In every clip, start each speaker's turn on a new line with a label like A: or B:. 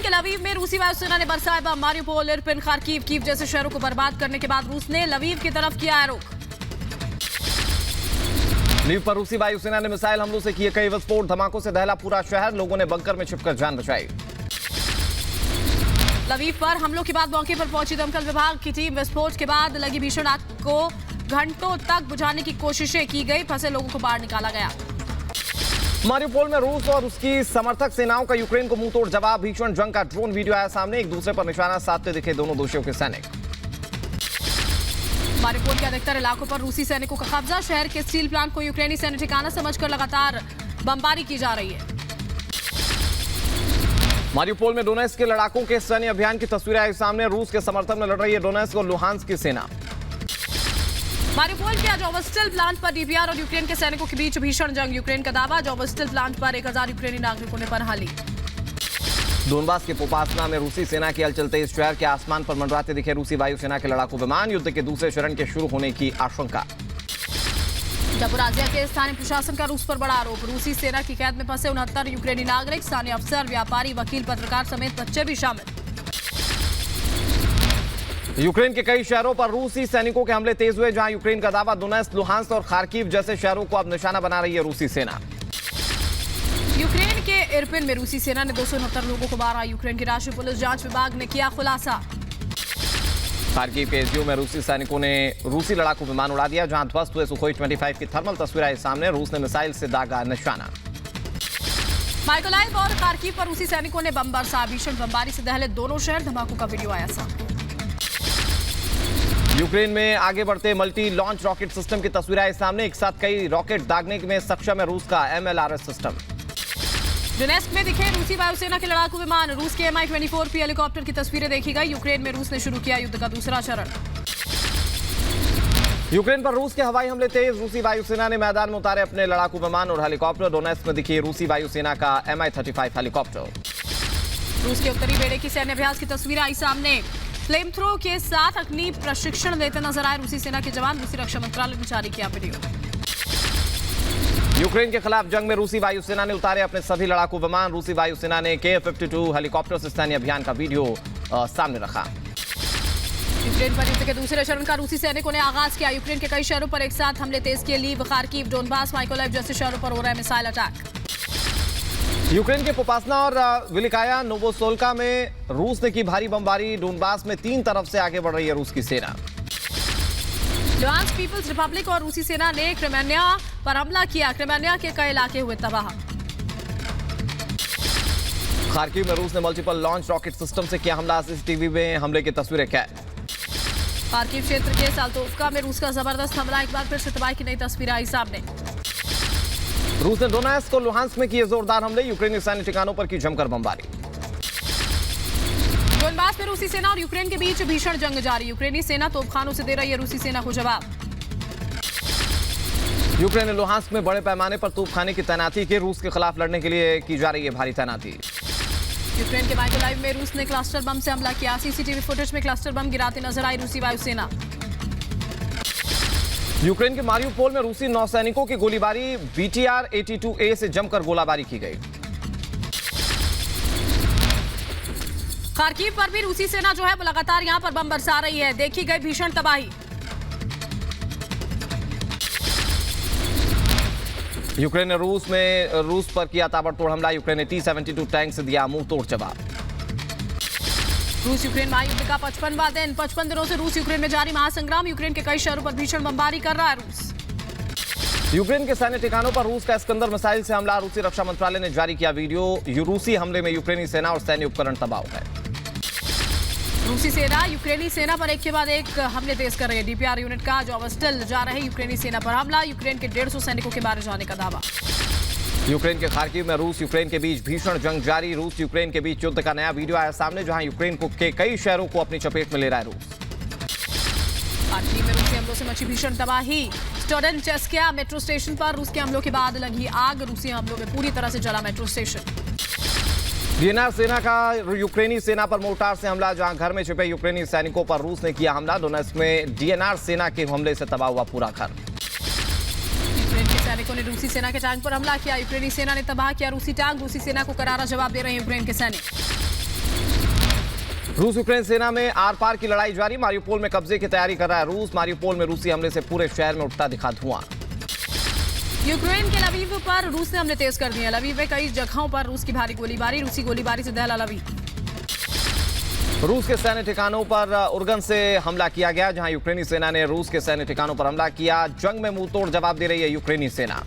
A: के लवीव में रूसी वायुसेना ने बरसाया बम। मारिउपोल, इरपिन, खार्किव, कीव जैसे शहरों को बर्बाद करने के बाद रूस ने लवीव की तरफ किया है रुख।
B: लीव पर रूसी वायुसेना ने मिसाइल हमलों से किए कई विस्फोट। धमाकों से दहला पूरा शहर, लोगों ने बंकर में छिपकर जान बचाई।
A: लवीव पर हमलों के बाद मौके पर पहुंची दमकल विभाग की टीम। विस्फोट के बाद लगी भीषण आग को घंटों तक बुझाने की कोशिशें की गई। फंसे लोगों को बाहर निकाला गया।
B: मारिउपोल में रूस और उसकी समर्थक सेनाओं का यूक्रेन को मुंहतोड़ जवाब। भीषण जंग का ड्रोन वीडियो आया सामने। एक दूसरे पर निशाना साधते दिखे दोनों दोषियों के सैनिक।
A: मारिउपोल के अधिकतर इलाकों पर रूसी सैनिकों का कब्जा। शहर के स्टील प्लांट को यूक्रेनी सैन्य ठिकाना समझकर लगातार बमबारी की जा रही है।
B: मारिउपोल में डोनेट्स्क के लड़ाकों के सैन्य अभियान की तस्वीरें आई सामने। रूस के समर्थन में लड़ रही है डोनेट्स्क और लुहांस्क की सेना।
A: मारिउपोल के अजोवस्टल प्लांट पर डीपीआर और यूक्रेन के सैनिकों के बीच भीषण जंग। यूक्रेन का दावा, अजोवस्टल प्लांट पर 1000 यूक्रेनी नागरिकों ने पनाह ली।
B: डोनबास के पोपासना में रूसी सेना की हलचलते इस शहर के आसमान पर मंडराते दिखे रूसी वायुसेना के लड़ाकू विमान। युद्ध के दूसरे चरण के शुरू होने की आशंका।
A: जापोराजिया के स्थानीय प्रशासन का रूस पर बड़ा आरोप। रूसी सेना की कैद में फंसे 69 यूक्रेनी नागरिक, स्थानीय अफसर, व्यापारी, वकील, पत्रकार समेत बच्चे भी शामिल।
B: यूक्रेन के कई शहरों पर रूसी सैनिकों के हमले तेज हुए। जहां यूक्रेन का दावा, डोनेट्स्क, लुहांस्क और खार्किव जैसे शहरों को अब निशाना बना रही है रूसी सेना।
A: यूक्रेन के इरपिन में रूसी सेना ने 269 लोगों को मारा। यूक्रेन की राष्ट्रीय पुलिस जांच विभाग ने किया खुलासा।
B: खार्किव के एसडीओ में रूसी सैनिकों ने रूसी लड़ाकू विमान उड़ा दिया। जहां ध्वस्त हुए सुखोई 25 की थर्मल तस्वीर आई सामने। रूस ने मिसाइल से दागा निशाना।
A: माइकोलाइव और खार्किव पर रूसी सैनिकों ने बम बरसा। भीषण बमबारी से दहले दोनों शहर। धमाकों का वीडियो आया सामने।
B: यूक्रेन में आगे बढ़ते मल्टी लॉन्च रॉकेट सिस्टम की तस्वीर आई सामने। एक साथ कई रॉकेट दागने में सक्षम है रूस का MLRS सिस्टम।
A: डोनेट्स्क में दिखे रूसी वायुसेना के लड़ाकू विमान। रूस के Mi-24P हेलीकॉप्टर की तस्वीरें देखी गई। यूक्रेन में रूस ने शुरू किया युद्ध का दूसरा चरण।
B: यूक्रेन पर रूस के हवाई हमले तेज। रूसी वायुसेना ने मैदान में उतारे अपने लड़ाकू विमान और हेलीकॉप्टर। डोनेट्स्क में दिखी रूसी वायुसेना का Mi-35 हेलीकॉप्टर।
A: रूस के उत्तरी बेड़े की सैन्य अभ्यास की तस्वीरें आई सामने। फ्लेम थ्रो के साथ अग्नि प्रशिक्षण देते नजर आए रूसी सेना के जवान। रूसी रक्षा मंत्रालय ने जारी किया वीडियो।
B: यूक्रेन के खिलाफ जंग में रूसी वायुसेना ने उतारे अपने सभी लड़ाकू विमान। रूसी वायुसेना ने K-52 हेलीकॉप्टर से सैन्य अभियान का वीडियो सामने रखा।
A: यूक्रेन पर युद्ध के दूसरे चरण का रूसी सैनिकों ने आगाज किया। यूक्रेन के कई शहरों पर एक साथ हमले तेज किए। लीव, खार्किव, डोनबास, माइकोलाइव जैसे शहरों पर हो रहा है मिसाइल अटैक।
B: यूक्रेन के पोपासना और विलिकाया नोवोसोल्का में रूस ने की भारी बमबारी। डोनबास में 3 तरफ से आगे बढ़ रही है रूस की सेना।
A: लुहांस्क पीपल्स रिपब्लिक और रूसी सेना ने क्रिमिया पर हमला किया। क्रिमिया के कई इलाके हुए तबाह।
B: खार्किव में रूस ने मल्टीपल लॉन्च रॉकेट सिस्टम से किया हमला। सीसीटीवी में हमले की तस्वीरें कैद।
A: खार्किव क्षेत्र के साल्तोवका में रूस का जबरदस्त हमला। एक बार फिर से तबाही की नई तस्वीर आई सामने।
B: रूस ने डोनेट्स्क और लुहांस्क में किए जोरदार हमले। यूक्रेनी सैन्य ठिकानों पर की जमकर बमबारी।
A: डोनबास में रूसी सेना और यूक्रेन के बीच भीषण जंग जारी। यूक्रेनी सेना तोपखानों से दे रही है रूसी सेना को जवाब।
B: यूक्रेन ने लुहांस्क में बड़े पैमाने पर तोपखाने की तैनाती की। रूस के खिलाफ लड़ने के लिए की जा रही है भारी तैनाती।
A: यूक्रेन के माइकोलाइव में रूस ने क्लस्टर बम से हमला किया। सीसीटीवी फुटेज में क्लस्टर बम गिराते नजर आई रूसी वायुसेना।
B: यूक्रेन के मारिउपोल में रूसी नौसैनिकों की गोलीबारी। BTR-82A से जमकर गोलाबारी की गई।
A: खार्किव पर भी रूसी सेना जो है वो लगातार यहां पर बम बरसा रही है। देखी गई भीषण तबाही।
B: यूक्रेन ने रूस पर किया ताबड़तोड़ हमला। यूक्रेन ने T-72 टैंक से दिया मुंह तोड़ जवाब।
A: रूस यूक्रेन महायुद्ध का 55वां दिन। 55 दिनों से रूस यूक्रेन में जारी महासंग्राम। यूक्रेन के कई शहरों पर भीषण बमबारी कर रहा है रूस।
B: यूक्रेन के सैन्य ठिकानों पर रूस का इस्कंदर मिसाइल से हमला। रूसी रक्षा मंत्रालय ने जारी किया वीडियो। रूसी हमले में यूक्रेनी सेना और सैन्य उपकरण तबाह हो गए।
A: रूसी सेना यूक्रेनी सेना पर एक के बाद एक हमले तेज कर रही है। डीपीआर यूनिट का अजोवस्टल जा रहे यूक्रेनी सेना पर हमला। यूक्रेन के 150 सैनिकों के मारे जाने का दावा।
B: यूक्रेन के खार्किव में रूस यूक्रेन के बीच भीषण जंग जारी। रूस यूक्रेन के बीच युद्ध का नया वीडियो आया सामने। जहां यूक्रेन के कई शहरों को अपनी चपेट में ले रहा है रूस।
A: खार्किव में रूसी हमलों से मची भीषण तबाही। स्टोडेंटस्किया मेट्रो स्टेशन पर रूस के हमलों के बाद लगी आग। रूसी हमलों में पूरी तरह से जला मेट्रो स्टेशन।
B: डीएनआर सेना का यूक्रेनी सेना पर मोर्टार से हमला। जहां घर में छिपे यूक्रेनी सैनिकों पर रूस ने किया हमला। डोनेट्स्क में डीएनआर सेना के हमले से तबाह हुआ पूरा घर।
A: यूक्रेन के सैनिकों ने रूसी सेना के टैंक पर हमला किया। यूक्रेनी सेना ने तबाह किया रूसी टैंक। रूसी सेना को करारा जवाब दे रहे हैं यूक्रेन के सैनिक।
B: रूस यूक्रेन सेना में आर पार की लड़ाई जारी। मारियोपोल में कब्जे की तैयारी कर रहा है रूस। मारियोपोल में रूसी हमले से पूरे शहर में उठता दिखा धुआं।
A: यूक्रेन के लवीव पर रूस ने हमले तेज कर दिए। लवीव में कई जगहों पर रूस की भारी गोलीबारी। रूसी गोलीबारी से दहला लवीव।
B: रूस के सैन्य ठिकानों पर उर्गन से हमला किया गया, जहां यूक्रेनी सेना ने रूस के सैन्य ठिकानों पर हमला किया। जंग में मुंहतोड़ जवाब दे रही है यूक्रेनी सेना।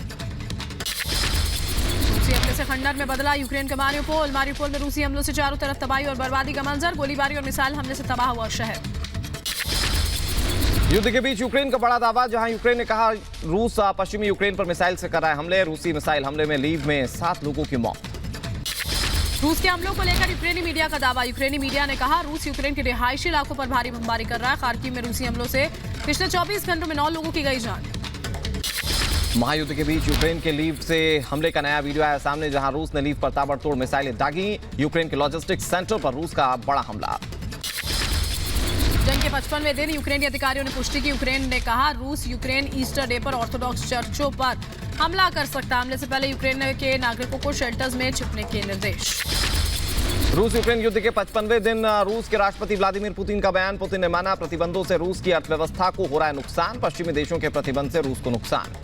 A: रूसी हमले से खंडर में बदला यूक्रेन का मारियोपोल। मारियोपोल में रूसी हमलों से चारों तरफ तबाही और बर्बादी का मंजर। गोलीबारी और मिसाइल हमले से तबाह हुआ शहर।
B: युद्ध के बीच यूक्रेन का बड़ा दावा, जहां यूक्रेन ने कहा रूस पश्चिमी यूक्रेन पर मिसाइल से कर रहा है हमले। रूसी मिसाइल हमले में लीव में 7 लोगों की मौत।
A: रूस के हमलों को लेकर यूक्रेनी मीडिया का दावा। यूक्रेनी मीडिया ने कहा रूस यूक्रेन के रिहायशी इलाकों पर भारी बमबारी कर रहा है। खार्किव में रूसी हमलों से पिछले 24 घंटों में 9 लोगों की गई जान।
B: महायुद्ध के बीच यूक्रेन के लीव से हमले का नया वीडियो आया सामने, जहां रूस ने लीव पर ताबड़तोड़ मिसाइलें दागी। यूक्रेन के लॉजिस्टिक्स सेंटर पर रूस का बड़ा हमला।
A: जंग के 55वें दिन यूक्रेनी अधिकारियों ने पुष्टि की। यूक्रेन ने कहा रूस यूक्रेन ईस्टर डे पर ऑर्थोडॉक्स चर्चों पर हमला कर सकता है। हमले से पहले यूक्रेन के नागरिकों को शेल्टर्स में छिपने के निर्देश।
B: रूस यूक्रेन युद्ध के 55वें दिन रूस के राष्ट्रपति व्लादिमीर पुतिन का बयान। पुतिन ने माना प्रतिबंधों से रूस की अर्थव्यवस्था को हो रहा है नुकसान। पश्चिमी देशों के प्रतिबंध से रूस को नुकसान।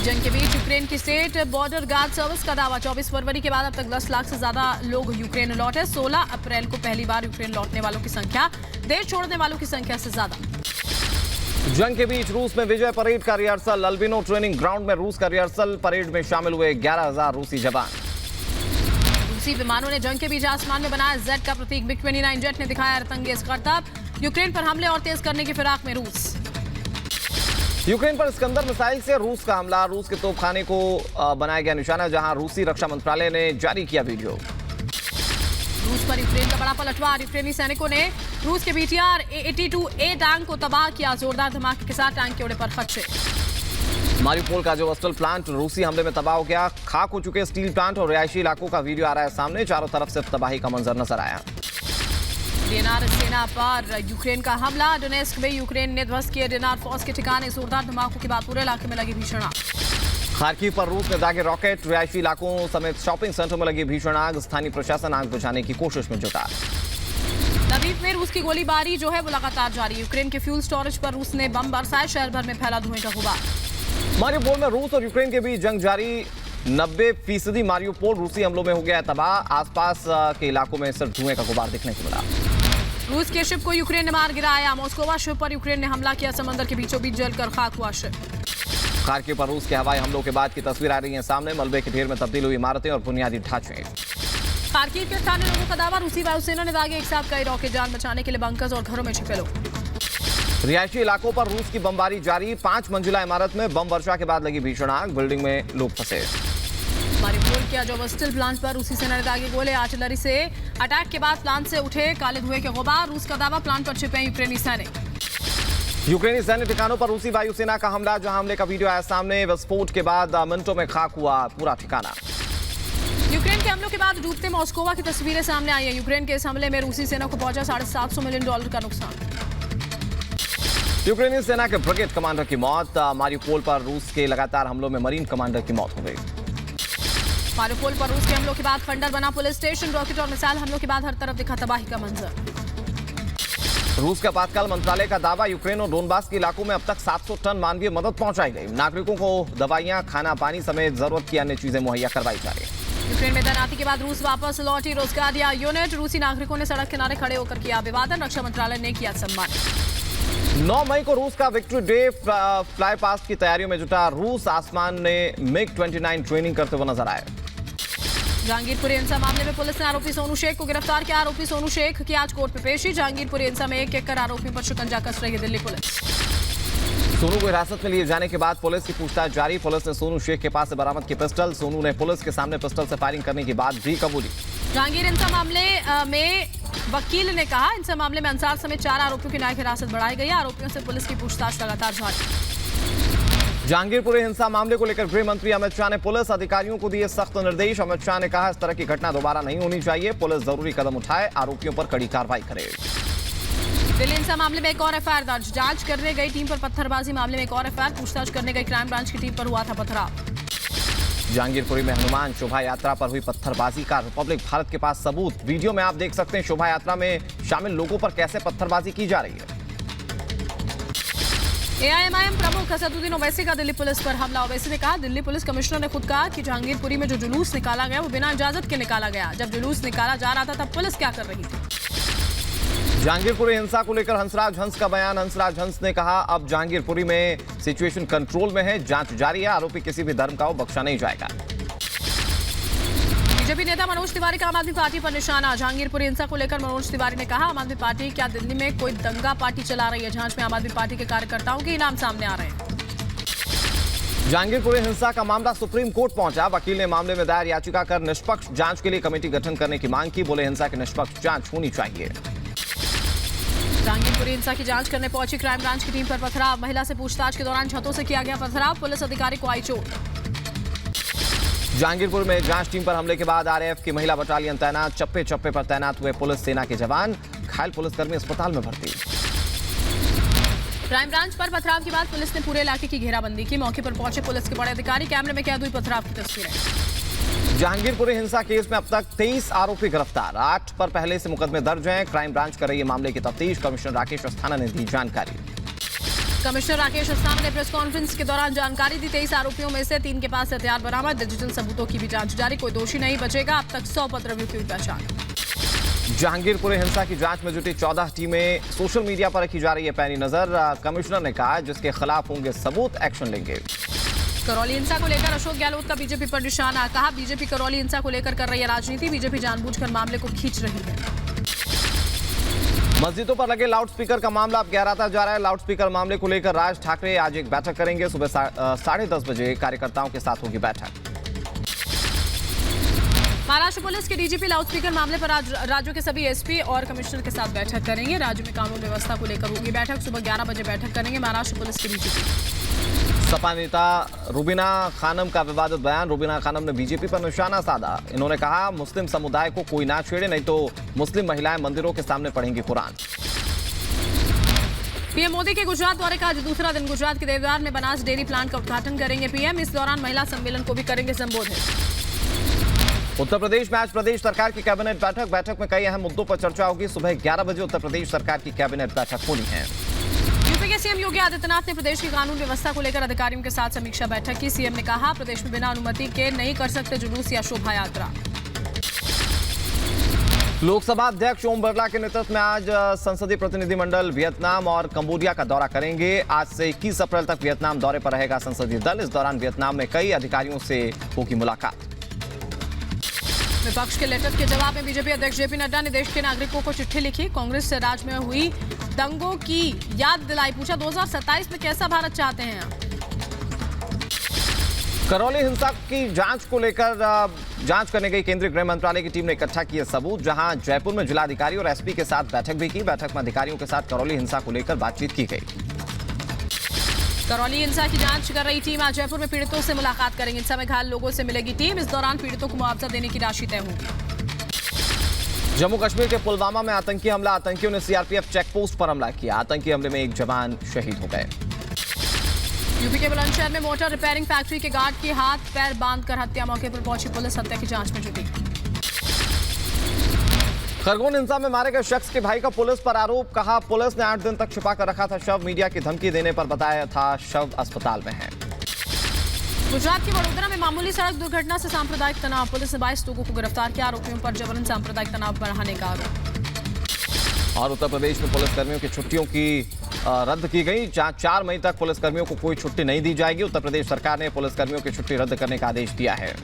A: जंग के बीच यूक्रेन की स्टेट बॉर्डर गार्ड सर्विस का दावा। 24 फरवरी के बाद अब तक 10 लाख से ज्यादा लोग यूक्रेन लौटे। 16 अप्रैल को पहली बार यूक्रेन लौटने वालों की संख्या देश छोड़ने वालों की संख्या से ज्यादा।
B: जंग के बीच रूस में विजय परेड का रिहर्सल। अल्बिनो ट्रेनिंग ग्राउंड में रूस का रिहर्सल। परेड में शामिल हुए 11,000 रूसी जवान।
A: रूसी विमानों ने जंग के बीच आसमान में बनाया जेड का प्रतीक। MiG-29 जेट ने दिखाया रतंगेज करतब। यूक्रेन पर हमले और तेज करने की फिराक में रूस।
B: यूक्रेन पर स्कंदर मिसाइल से रूस का हमला। रूस के तोपखाने को बनाया गया निशाना, जहां रूसी रक्षा मंत्रालय ने जारी किया वीडियो।
A: रूस पर यूक्रेन का बड़ा पलटवार। यूक्रेनी सैनिकों ने रूस के BTR A82A टैंक को तबाह किया। जोरदार धमाके के साथ टैंक के उड़े पर खदशे।
B: मारियोपोल का जो अस्टल प्लांट रूसी हमले में तबाह हो गया। खाक हो चुके स्टील प्लांट और रिहायशी इलाकों का वीडियो आ रहा है सामने। चारों तरफ से तबाही का मंजर नजर आया।
A: डीएनआर सेना पर यूक्रेन का हमला। डोनेस्क में यूक्रेन ने ध्वस्त किए डीएनआर फोर्स के ठिकाने। जोरदार धमाकों के बाद पूरे इलाके में लगी भीषण आग।
B: खार्किव पर रूस ने दागे रॉकेट। रिहायशी इलाकों समेत शॉपिंग सेंटर में लगी भीषण आग। स्थानीय प्रशासन आग बुझाने की कोशिश में जुटा।
A: लवीव में रूस की गोलीबारी जो है वो लगातार जारी। यूक्रेन के फ्यूल स्टोरेज पर रूस ने बम बरसाए। शहर भर में फैला धुएं का गुबार।
B: मारियोपोल में रूस और यूक्रेन के बीच जंग जारी। 90% मारियोपोल रूसी हमलों में हो गया तबाह। आसपास के इलाकों में सिर्फ धुएं का गुबार दिखने को मिला।
A: रूस के शिप को यूक्रेन ने मार गिराया। मॉस्कोवा शिप पर यूक्रेन ने हमला किया। समंदर के बीचों बीच जलकर खाक हुआ शिप।
B: खार्किव पर रूस के हवाई हमलों के बाद की तस्वीर आ रही है सामने। मलबे के ढेर में तब्दील हुई इमारतें और बुनियादी ढांचे।
A: खार्किव के स्थानीय लोगों का दावा रूसी वायुसेना ने दागे एक साथ कई रॉकेट। जान बचाने के लिए बंकर्स और घरों में छिपे लोग।
B: रिहायशी इलाकों पर रूस की बमबारी जारी। 5 मंजिला इमारत में बम वर्षा के बाद लगी भीषण आग। बिल्डिंग में लोग फंसे।
A: मारियोपोल के जोवस्टल प्लांट पर रूसी सेना ने दागे गोले। आर्टिलरी से अटैक के बाद प्लांट से उठे काले धुएं के गुबार। रूस का दावा प्लांट पर छिपे यूक्रेनी सैनिक।
B: यूक्रेनी सैन्य ठिकानों पर रूसी वायुसेना का हमला, जहां हमले का वीडियो आया सामने। विस्फोट के बाद मिनटों में खाक हुआ पूरा ठिकाना।
A: यूक्रेन के हमलों के बाद डूबते मॉस्कोवा की तस्वीरें सामने आई हैं। यूक्रेन के इस हमले में रूसी सेना को पहुंचा $750 मिलियन का नुकसान।
B: यूक्रेनी सेना के ब्रिगेड कमांडर की मौत। मारियोपोल पर रूस के लगातार हमलों में मरीन कमांडर की मौत हो गई।
A: मारियोपोल पर रूस के हमलों के बाद खंडर बना पुलिस स्टेशन। रॉकेट और मिसाइल हमलों के बाद हर तरफ दिखा तबाही का मंजर।
B: रूस का आपातकाल मंत्रालय का दावा, यूक्रेन और डोनबास के इलाकों में अब तक 700 टन मानवीय मदद पहुंचाई गई। नागरिकों को दवाइयां, खाना पानी समेत जरूरत की अन्य चीजें मुहैया करवाई जा रही है।
A: यूक्रेन में तैनाती के बाद रूस वापस लौटी रोजगार दिया यूनिट। रूसी नागरिकों ने सड़क किनारे खड़े होकर किया अभिवादन। रक्षा मंत्रालय ने किया सम्मान।
B: 9 मई को रूस का विक्ट्री डे फ्लाई पास्ट की तैयारियों में जुटा रूस। आसमान ने MiG-29 ट्रेनिंग करते हुए नजर आए।
A: जहांगीरपुरी हिंसा मामले में पुलिस ने आरोपी सोनू शेख को गिरफ्तार किया। आरोपी सोनू शेख की आज कोर्ट में पेशी। जहांगीरपुरी हिंसा में एक कर आरोपियों पर शिकंजा कस रही है दिल्ली पुलिस।
B: सोनू को हिरासत में लिए जाने के बाद पुलिस की पूछताछ जारी। पुलिस ने सोनू शेख के पास से बरामद की पिस्टल। सोनू ने पुलिस के सामने पिस्टल से फायरिंग करने की बात भी कबूली।
A: जहांगीर हिंसा मामले में वकील ने कहा हिंसा मामले में अंसार समेत 4 आरोपियों की न्यायिक हिरासत बढ़ाई गई है। आरोपियों से पुलिस की पूछताछ लगातार जारी।
B: जहांगीरपुरी हिंसा मामले को लेकर गृह मंत्री अमित शाह ने पुलिस अधिकारियों को दिए सख्त निर्देश। अमित शाह ने कहा इस तरह की घटना दोबारा नहीं होनी चाहिए। पुलिस जरूरी कदम उठाए, आरोपियों पर कड़ी कार्रवाई करे।
A: दिल्ली हिंसा मामले में एक और एफआईआर दर्ज। जांच करने गई टीम पर पत्थरबाजी मामले में एक और एफआईआर। पूछताछ करने गई क्राइम ब्रांच की टीम पर हुआ था पथराव।
B: जहांगीरपुरी में हनुमान शोभा यात्रा पर हुई पत्थरबाजी का रिपब्लिक भारत के पास सबूत। वीडियो में आप देख सकते हैं शोभा यात्रा में शामिल लोगों पर कैसे पत्थरबाजी की जा रही है।
A: एआईएमआईएम प्रमुख असदुद्दीन ओवैसी का दिल्ली पुलिस पर हमला। ओवैसी ने कहा, दिल्ली पुलिस कमिश्नर ने खुद कहा कि जहांगीरपुरी में जो जुलूस निकाला गया वो बिना इजाजत के निकाला गया। जब जुलूस निकाला जा रहा था तब पुलिस क्या कर रही थी?
B: जहांगीरपुरी हिंसा को लेकर हंसराज हंस का बयान। हंसराज हंस ने कहा, अब जहांगीरपुरी में सिचुएशन कंट्रोल में है, जांच जारी है, आरोपी किसी भी धर्म का हो बख्शा नहीं जाएगा।
A: बीजेपी नेता मनोज तिवारी का आम आदमी पार्टी पर निशाना। जहांगीरपुरी हिंसा को लेकर मनोज तिवारी ने कहा, आम आदमी पार्टी क्या दिल्ली में कोई दंगा पार्टी चला रही है? जांच में आम आदमी पार्टी के कार्यकर्ताओं के नाम सामने आ रहे हैं।
B: जहांगीरपुरी हिंसा का मामला सुप्रीम कोर्ट पहुंचा। वकील ने मामले में दायर याचिका कर निष्पक्ष जांच के लिए कमेटी गठन करने की मांग की। बोले, हिंसा की निष्पक्ष जांच होनी चाहिए।
A: जहांगीरपुरी हिंसा की जांच करने पहुंची क्राइम ब्रांच की टीम पर पथराव। महिला से पूछताछ के दौरान छतों से किया गया पथराव। पुलिस अधिकारी को आई चोट।
B: जहांगीरपुर में जांच टीम पर हमले के बाद आरएएफ की महिला बटालियन तैनात। चप्पे चप्पे पर तैनात हुए पुलिस सेना के जवान। घायल पुलिसकर्मी अस्पताल में भर्ती।
A: क्राइम ब्रांच पर पथराव के बाद पुलिस ने पूरे इलाके की घेराबंदी की। मौके पर पहुंचे पुलिस के बड़े अधिकारी। कैमरे में कैद हुई पथराव की तस्वीरें।
B: जहांगीरपुरी हिंसा केस में अब तक 23 आरोपी गिरफ्तार। 8 पर पहले से मुकदमे दर्ज हैं। क्राइम ब्रांच कर रही है मामले की तफ्तीश। कमिश्नर राकेश अस्थाना ने दी जानकारी।
A: कमिश्नर राकेश अस्थाना ने प्रेस कॉन्फ्रेंस के दौरान जानकारी दी। 23 आरोपियों में से 3 के पास हथियार बरामद। डिजिटल सबूतों की भी जांच जारी। कोई दोषी नहीं बचेगा। अब तक 100 उपद्रवियों की पहचान।
B: जहांगीरपुरी हिंसा की जांच में जुटी 14 टीमें। सोशल मीडिया पर रखी जा रही है पैनी नजर। कमिश्नर ने कहा, जिसके खिलाफ होंगे सबूत, एक्शन लेंगे।
A: करौली हिंसा को लेकर अशोक गहलोत का बीजेपी पर निशाना। कहा, बीजेपी करौली हिंसा को लेकर कर रही है राजनीति। बीजेपी जानबूझकर मामले को खींच रही है।
B: मस्जिदों पर लगे लाउडस्पीकर का मामला अब गहराता जा रहा है। लाउडस्पीकर मामले को लेकर राज ठाकरे आज एक बैठक करेंगे। सुबह 10:30 बजे कार्यकर्ताओं के साथ होगी बैठक।
A: महाराष्ट्र पुलिस के डीजीपी लाउडस्पीकर मामले पर आज राज्यों के सभी एसपी और कमिश्नर के साथ बैठक करेंगे। राज्य में कानून व्यवस्था को लेकर होगी बैठक। सुबह 11 बजे बैठक करेंगे महाराष्ट्र पुलिस के डीजीपी।
B: सपा नेता रुबीना खानम का विवादित बयान। रुबीना खानम ने बीजेपी पर निशाना साधा। इन्होंने कहा, मुस्लिम समुदाय को कोई ना छेड़े, नहीं तो मुस्लिम महिलाएं मंदिरों के सामने पढ़ेंगी कुरान। पीएम मोदी के गुजरात दौरे का आज दूसरा दिन। गुजरात के देवदार में बनास डेयरी प्लांट का उद्घाटन करेंगे पीएम। इस दौरान महिला सम्मेलन को भी करेंगे संबोधित। उत्तर प्रदेश में आज प्रदेश सरकार की कैबिनेट बैठक। बैठक में कई अहम मुद्दों पर चर्चा होगी। सुबह 11 बजे उत्तर प्रदेश सरकार की कैबिनेट बैठक होनी है। यूपी के सीएम योगी आदित्यनाथ ने प्रदेश की कानून व्यवस्था को लेकर अधिकारियों के साथ समीक्षा बैठक की। सीएम ने कहा, प्रदेश में बिना अनुमति के नहीं कर सकते जुलूस या शोभा यात्रा। लोकसभा अध्यक्ष ओम बिरला के नेतृत्व में आज संसदीय प्रतिनिधिमंडल वियतनाम और कंबोडिया का दौरा करेंगे। आज से 21 अप्रैल तक वियतनाम दौरे पर रहेगा संसदीय दल। इस दौरान वियतनाम में कई अधिकारियों से होगी मुलाकात। विपक्ष के लेटर के जवाब में बीजेपी अध्यक्ष जेपी नड्डा ने देश के नागरिकों को चिट्ठी लिखी। कांग्रेस से राज्य में हुई दंगों की याद दिलाई। पूछा, 2027 में कैसा भारत चाहते हैं आप? करौली हिंसा की जांच को लेकर जांच करने गई केंद्रीय गृह मंत्रालय की टीम ने इकट्ठा किए सबूत। जहां जयपुर में जिलाधिकारी और एसपी के साथ बैठक भी की। बैठक में अधिकारियों के साथ करौली हिंसा को लेकर बातचीत की गई। करौली हिंसा की जांच कर रही टीम आज जयपुर में पीड़ितों से मुलाकात करेंगे। इस समय घायल लोगों से मिलेगी टीम। इस दौरान पीड़ितों को मुआवजा देने की राशि तय होगी। जम्मू कश्मीर के पुलवामा में आतंकी हमला। आतंकियों ने सीआरपीएफ चेक पोस्ट पर हमला किया। आतंकी हमले में एक जवान शहीद हो गए। यूपी के बुलंदशहर में मोटर रिपेयरिंग फैक्ट्री के गार्ड की हाथ पैर बांधकर हत्या। मौके पर पहुंची पुलिस हत्या की जांच में जुटी। खरगोन हिंसा में मारे गए शख्स के भाई का पुलिस पर आरोप। कहा, पुलिस ने 8 दिन तक छिपा कर रखा था शव। मीडिया की धमकी देने पर बताया था शव अस्पताल में है। गुजरात के वडोदरा में मामूली सड़क दुर्घटना से सांप्रदायिक तनाव। पुलिस ने 22 लोगों को गिरफ्तार किया। आरोपियों पर जबरन सांप्रदायिक तनाव बढ़ाने का आरोप। और उत्तर प्रदेश में पुलिसकर्मियों की छुट्टियों की रद्द की गई। 4 मई तक पुलिसकर्मियों को कोई छुट्टी नहीं दी जाएगी। उत्तर प्रदेश सरकार ने पुलिसकर्मियों की छुट्टी रद्द करने का आदेश दिया है।